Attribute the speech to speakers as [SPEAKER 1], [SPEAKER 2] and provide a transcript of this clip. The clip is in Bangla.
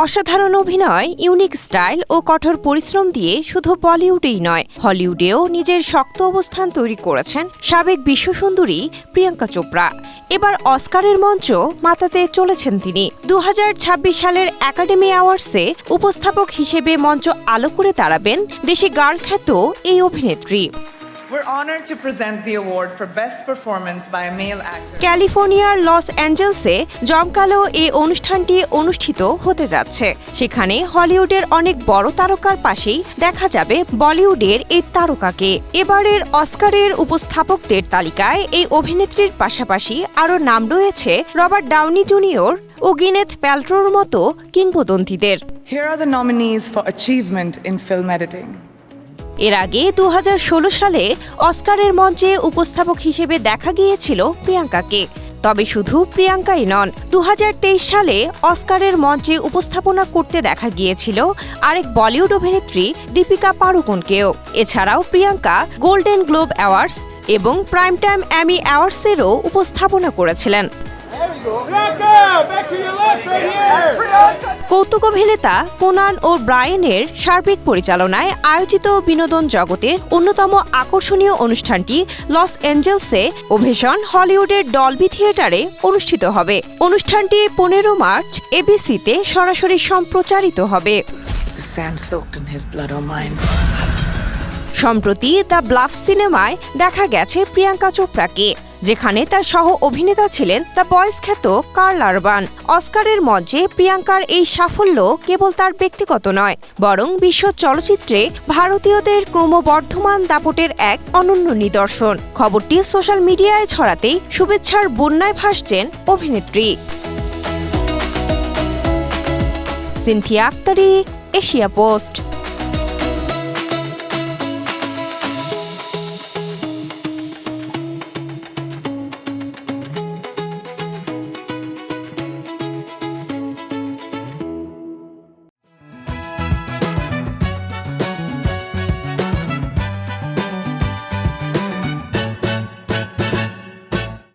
[SPEAKER 1] অসাধারণ অভিনয়, ইউনিক স্টাইল ও কঠোর পরিশ্রম দিয়ে শুধু বলিউডেই নয়, হলিউডেও নিজের শক্ত অবস্থান তৈরি করেছেন সাবেক বিশ্বসুন্দরী প্রিয়াঙ্কা চোপড়া। এবার অস্কারের মঞ্চ মাতাতে চলেছেন তিনি। 2026 সালের একাডেমি অ্যাওয়ার্ডসে উপস্থাপক হিসেবে মঞ্চ আলো করে দাঁড়াবেন দেশি গার্ল খ্যাত এই অভিনেত্রী।
[SPEAKER 2] We're honored to present the award for Best Performance by a Male Actor.
[SPEAKER 1] ক্যালিফোর্নিয়ার লস অ্যাঞ্জেলসে জমকালো এই অনুষ্ঠানটি অনুষ্ঠিত হতে যাচ্ছে। সেখানে হলিউডের অনেক বড় তারকার পাশেই দেখা যাবে বলিউডের এই তারকাকে। এবারের অস্কারের উপস্থাপকদের তালিকায় এই অভিনেত্রীর পাশাপাশি আরও নাম রয়েছে রবার্ট ডাউনি জুনিয়র ও গিনেথ প্যালট্রোর মতো কিংবদন্তিদের।
[SPEAKER 2] Here are the nominees for achievement in film editing.
[SPEAKER 1] এর আগে 2016 সালে অস্কারের মঞ্চে উপস্থাপক হিসেবে দেখা গিয়েছিল প্রিয়াঙ্কাকে। তবে শুধু প্রিয়াঙ্কাই নন, 2023 সালে অস্কারের মঞ্চে উপস্থাপনা করতে দেখা গিয়েছিল আরেক বলিউড অভিনেত্রী দীপিকা পাড়ুকোনকেও। এছাড়াও প্রিয়াঙ্কা গোল্ডেন গ্লোব অ্যাওয়ার্ডস এবং প্রাইম টাইম অ্যামি অ্যাওয়ার্ডসেরও উপস্থাপনা করেছিলেন। কৌতুক অভিনেতা কোনান ও ব্রায়েনের সার্বিক পরিচালনায় আয়োজিত বিনোদন জগতের অন্যতম আকর্ষণীয় অনুষ্ঠানটি লস অ্যাঞ্জেলসে ওভেশন হলিউডের ডলবি থিয়েটারে অনুষ্ঠিত হবে। অনুষ্ঠানটি 15 মার্চ এবিসিতে সরাসরি সম্প্রচারিত হবে। সম্প্রতি দ্য ব্লাফ সিনেমায় দেখা গেছে প্রিয়াঙ্কা চোপড়াকে, যেখানে তার সহ অভিনেতা ছিলেন দ্য বয়েজ খ্যাত কার্ল আরবান। অস্কারের মঞ্চে প্রিয়াঙ্কার এই সাফল্য কেবল তার ব্যক্তিগত নয়, বরং বিশ্ব চলচ্চিত্রে ভারতীয়দের ক্রমবর্ধমান দাপটের এক অনন্য নিদর্শন। খবরটি সোশ্যাল মিডিয়ায় ছড়াতেই শুভেচ্ছার বন্যায় ভাসছেন অভিনেত্রী। Sinthiya Aktari, Asia post.